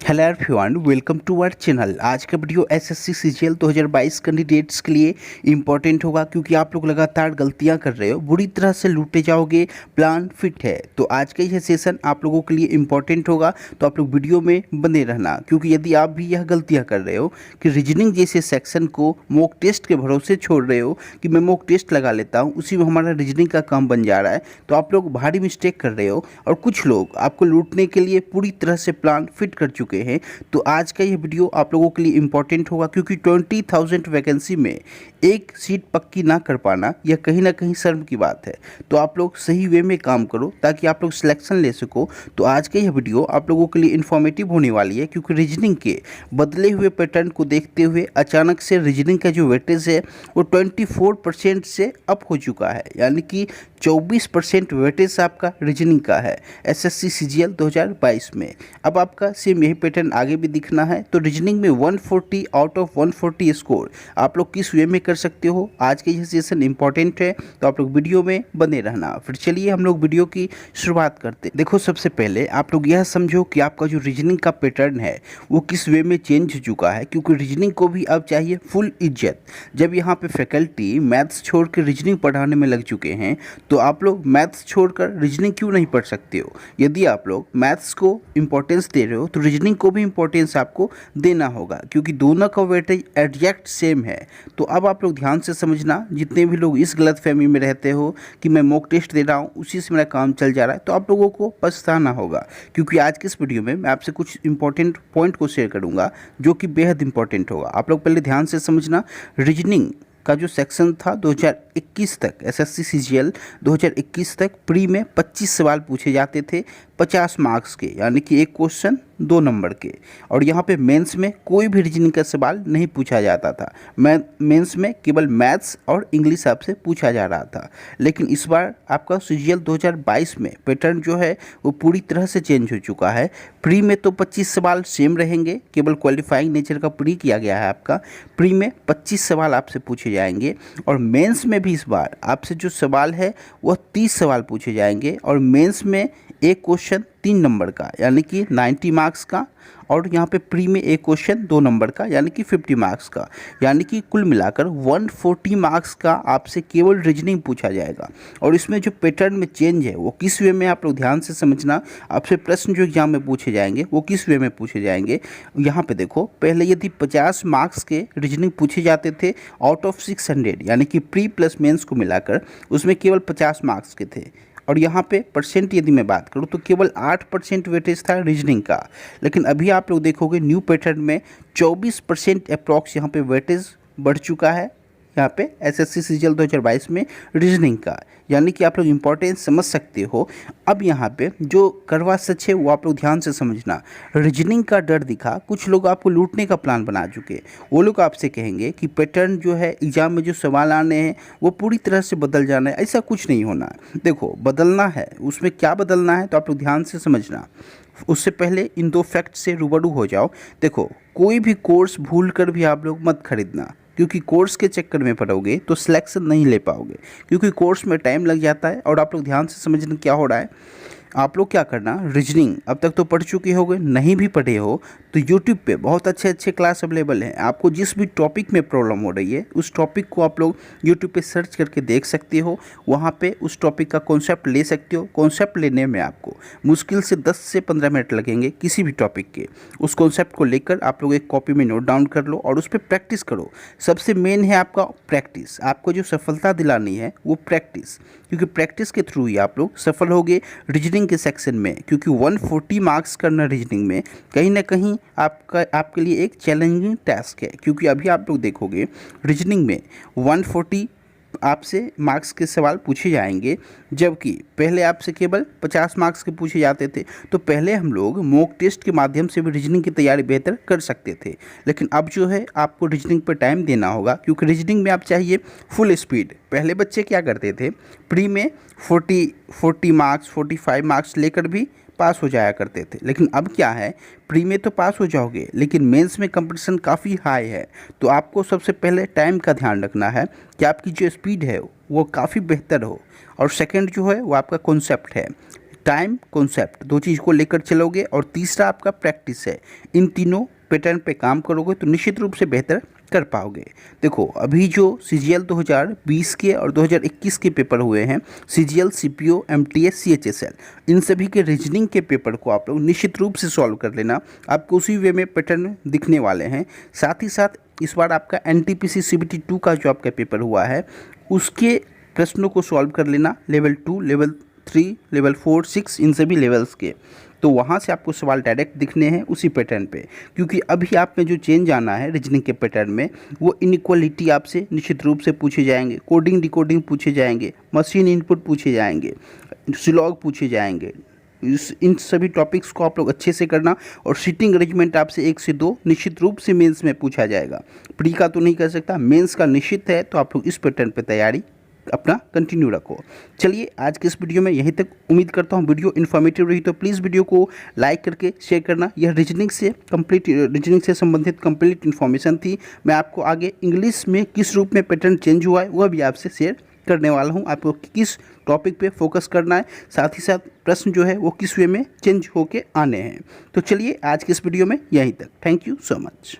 Hello everyone, welcome to our channel. आज का video SSC CGL 2022 candidates के लिए इंपॉर्टेंट होगा, क्योंकि आप लोग लगातार गलतियां कर रहे हो, बुरी तरह से लूटे जाओगे। प्लान फिट है तो आज का यह सेशन आप लोगों के लिए इंपॉर्टेंट होगा, तो आप लोग वीडियो में बने रहना। क्योंकि यदि आप भी यह गलतियाँ कर रहे हो कि रीजनिंग जैसे सेक्शन को मॉक टेस्ट के भरोसे छोड़ रहे हो कि मैं मॉक टेस्ट लगा लेता हूँ, उसी में हमारा रीजनिंग का काम बन जा रहा है, तो आप लोग भारी मिस्टेक कर रहे हो। और कुछ लोग आपको लूटने के लिए पूरी तरह से प्लान फिट कर चुके हैं। तो आज का यह वीडियो आप लोगों के लिए इंपॉर्टेंट होगा, क्योंकि 20,000 वैकेंसी में एक सीट पक्की ना कर पाना यह कहीं ना कहीं शर्म की बात है। तो आप लोग सही वे में काम करो ताकि आप लोग सिलेक्शन ले सको। तो आज का यह वीडियो आप लोगों के लिए इन्फॉर्मेटिव होने वाली है, क्योंकि रीजनिंग के बदले हुए पैटर्न को देखते हुए अचानक से रीजनिंग का जो वेटेज है वो 24% से अप हो चुका है, यानी कि 24% वेटेज आपका रीजनिंग का है एसएससी सीजीएल 2022 में। अब आपका सेम यही पैटर्न आगे भी दिखना है। तो रीजनिंग में 140 आउट ऑफ 140 स्कोर आप लोग किस वे में कर सकते हो, आज के यह सेशन इंपॉर्टेंट है, तो आप लोग वीडियो में बने रहना। फिर चलिए हम लोग वीडियो की शुरुआत करते हैं। देखो, सबसे पहले आप लोग यह समझो कि आपका जो रीजनिंग का पैटर्न है वो किस वे में चेंज हो चुका है, क्योंकि रीजनिंग को भी अब चाहिए फुल इज्जत। जब यहाँ पे फैकल्टी मैथ्स छोड़ के रीजनिंग पढ़ाने में लग चुके हैं, तो आप लोग मैथ्स छोड़कर रीजनिंग क्यों नहीं पढ़ सकते हो। यदि आप लोग मैथ्स को इंपॉर्टेंस दे रहे हो तो रीजनिंग को भी इंपॉर्टेंस आपको देना होगा, क्योंकि दोनों का वेटेज एग्जैक्ट सेम है। तो अब आप लोग ध्यान से समझना, जितने भी लोग इस गलतफहमी में रहते हो कि मैं मॉक टेस्ट दे रहा हूँ उसी से मेरा काम चल जा रहा है, तो आप लोगों को पछताना होगा। क्योंकि आज के इस वीडियो में मैं आपसे कुछ इंपॉर्टेंट पॉइंट को शेयर करूँगा जो कि बेहद इंपॉर्टेंट होगा। आप लोग पहले ध्यान से समझना, रीजनिंग का जो सेक्शन था 2021 तक, एसएससी सीजीएल 2021 तक प्री में 25 सवाल पूछे जाते थे 50 मार्क्स के, यानी कि एक क्वेश्चन 2 नंबर के। और यहाँ पे मेंस में कोई भी रीजनिंग का सवाल नहीं पूछा जाता था। मेंस में केवल मैथ्स और इंग्लिश आपसे पूछा जा रहा था। लेकिन इस बार आपका सीजीएल 2022 में पैटर्न जो है वो पूरी तरह से चेंज हो चुका है। प्री में तो 25 सवाल सेम रहेंगे, केवल क्वालिफाइंग नेचर का प्री किया गया है आपका। प्री में 25 सवाल आपसे पूछे जाएंगे, और मेंस में भी इस बार आपसे जो सवाल है वह 30 सवाल पूछे जाएंगे। और मेंस में एक क्वेश्चन 3 नंबर का, यानी कि 90 मार्क्स का, और यहाँ पे प्री में एक क्वेश्चन 2 नंबर का, यानी कि 50 मार्क्स का। यानी कि कुल मिलाकर 140 मार्क्स का आपसे केवल रीजनिंग पूछा जाएगा। और इसमें जो पैटर्न में चेंज है वो किस वे में, आप लोग ध्यान से समझना। आपसे प्रश्न जो एग्जाम में पूछे जाएंगे वो किस वे में पूछे जाएंगे। यहाँ पे देखो, पहले यदि 50 मार्क्स के रीजनिंग पूछे जाते थे आउट ऑफ 600, यानी कि प्री प्लस मेंस को मिलाकर, उसमें केवल 50 मार्क्स के थे। और यहाँ पे परसेंट यदि मैं बात करूँ तो केवल 8% वेटेज था रीजनिंग का। लेकिन अभी आप लोग देखोगे न्यू पैटर्न में 24% अप्रॉक्स यहाँ पे वेटेज बढ़ चुका है, यहाँ पे एसएससी सीजीएल 2022 में रीजनिंग का। यानी कि आप लोग इंपॉर्टेंस समझ सकते हो। अब यहाँ पे जो करवा सच है वो आप लोग ध्यान से समझना। रीजनिंग का डर दिखा, कुछ लोग आपको लूटने का प्लान बना चुके। वो लोग आपसे कहेंगे कि पैटर्न जो है एग्जाम में जो सवाल आने हैं वो पूरी तरह से बदल जाना है। ऐसा कुछ नहीं होना। देखो, बदलना है, उसमें क्या बदलना है तो आप लोग ध्यान से समझना। उससे पहले इन 2 फैक्ट से रूबरू हो जाओ। देखो, कोई भी कोर्स भूल कर भी आप लोग मत खरीदना, क्योंकि कोर्स के चक्कर में पड़ोगे तो सिलेक्शन नहीं ले पाओगे, क्योंकि कोर्स में टाइम लग जाता है। और आप लोग ध्यान से समझना क्या हो रहा है। आप लोग क्या करना, रीजनिंग अब तक तो पढ़ चुके होगे, नहीं भी पढ़े हो तो यूट्यूब पे बहुत अच्छे अच्छे क्लास अवेलेबल हैं। आपको जिस भी टॉपिक में प्रॉब्लम हो रही है उस टॉपिक को आप लोग यूट्यूब पे सर्च करके देख सकते हो। वहाँ पे उस टॉपिक का कॉन्सेप्ट ले सकते हो। कॉन्सेप्ट लेने में आपको मुश्किल से 10 से 15 मिनट लगेंगे किसी भी टॉपिक के। उस कॉन्सेप्ट को लेकर आप लोग एक कॉपी में नोट डाउन कर लो और उस पर प्रैक्टिस करो। सबसे मेन है आपका प्रैक्टिस। आपको जो सफलता दिलानी है वो प्रैक्टिस, क्योंकि प्रैक्टिस के थ्रू ही आप लोग सफल होगे रीजनिंग के सेक्शन में। क्योंकि 140 मार्क्स करना रीजनिंग में कहीं ना कहीं आपके लिए एक चैलेंजिंग टास्क है। क्योंकि अभी आप लोग देखोगे रीजनिंग में 140 आपसे मार्क्स के सवाल पूछे जाएंगे, जबकि पहले आपसे केवल 50 मार्क्स के पूछे जाते थे। तो पहले हम लोग मॉक टेस्ट के माध्यम से भी रीजनिंग की तैयारी बेहतर कर सकते थे। लेकिन अब जो है आपको रीजनिंग पर टाइम देना होगा, क्योंकि रीजनिंग में आप चाहिए फुल स्पीड। पहले बच्चे क्या करते थे, प्री में 40 मार्क्स 45 मार्क्स लेकर भी पास हो जाया करते थे। लेकिन अब क्या है, प्री में तो पास हो जाओगे, लेकिन मेंस में कंपटीशन काफ़ी हाई है। तो आपको सबसे पहले टाइम का ध्यान रखना है कि आपकी जो स्पीड है वो काफ़ी बेहतर हो। और सेकंड जो है वो आपका कॉन्सेप्ट है। टाइम, कॉन्सेप्ट, दो चीज़ को लेकर चलोगे और तीसरा आपका प्रैक्टिस है। इन तीनों पैटर्न पे काम करोगे तो निश्चित रूप से बेहतर कर पाओगे। देखो अभी जो सीजीएल 2020 के और 2021 के पेपर हुए हैं, सीजीएल, सीपीओ, एमटीएस, सीएचएसएल, इन सभी के रीजनिंग के पेपर को आप लोग निश्चित रूप से सॉल्व कर लेना। आपको उसी वे में पैटर्न दिखने वाले हैं। साथ ही साथ इस बार आपका एनटीपीसी सीबीटी 2 का जो आपका पेपर हुआ है उसके प्रश्नों को सॉल्व कर लेना, लेवल 2, लेवल 3, लेवल 4, 6, इन सभी लेवल्स के। तो वहाँ से आपको सवाल डायरेक्ट दिखने हैं उसी पैटर्न पे, क्योंकि अभी आप में जो चेंज आना है रीजनिंग के पैटर्न में, वो इनइक्वालिटी आपसे निश्चित रूप से पूछे जाएंगे, कोडिंग डिकोडिंग पूछे जाएंगे, मशीन इनपुट पूछे जाएंगे, स्लॉग पूछे जाएंगे। इन सभी टॉपिक्स को आप लोग अच्छे से करना और सीटिंग अरेंजमेंट आपसे 1 से 2 निश्चित रूप से मेंस में पूछा जाएगा। प्री का तो नहीं कर सकता, मेंस का निश्चित है, तो आप लोग इस पैटर्न पे तैयारी अपना कंटिन्यू रखो। चलिए आज के इस वीडियो में यहीं तक। उम्मीद करता हूँ वीडियो इन्फॉर्मेटिव रही, तो प्लीज़ वीडियो को लाइक करके शेयर करना। यह रीजनिंग से संबंधित कंप्लीट इन्फॉर्मेशन थी। मैं आपको आगे इंग्लिश में किस रूप में पैटर्न चेंज हुआ है वह भी आपसे शेयर करने वाला हूँ। आपको किस टॉपिक पे फोकस करना है, साथ ही साथ प्रश्न जो है वो किस वे में चेंज होके आने हैं। तो चलिए आज के इस वीडियो में यहीं तक। Thank you so much.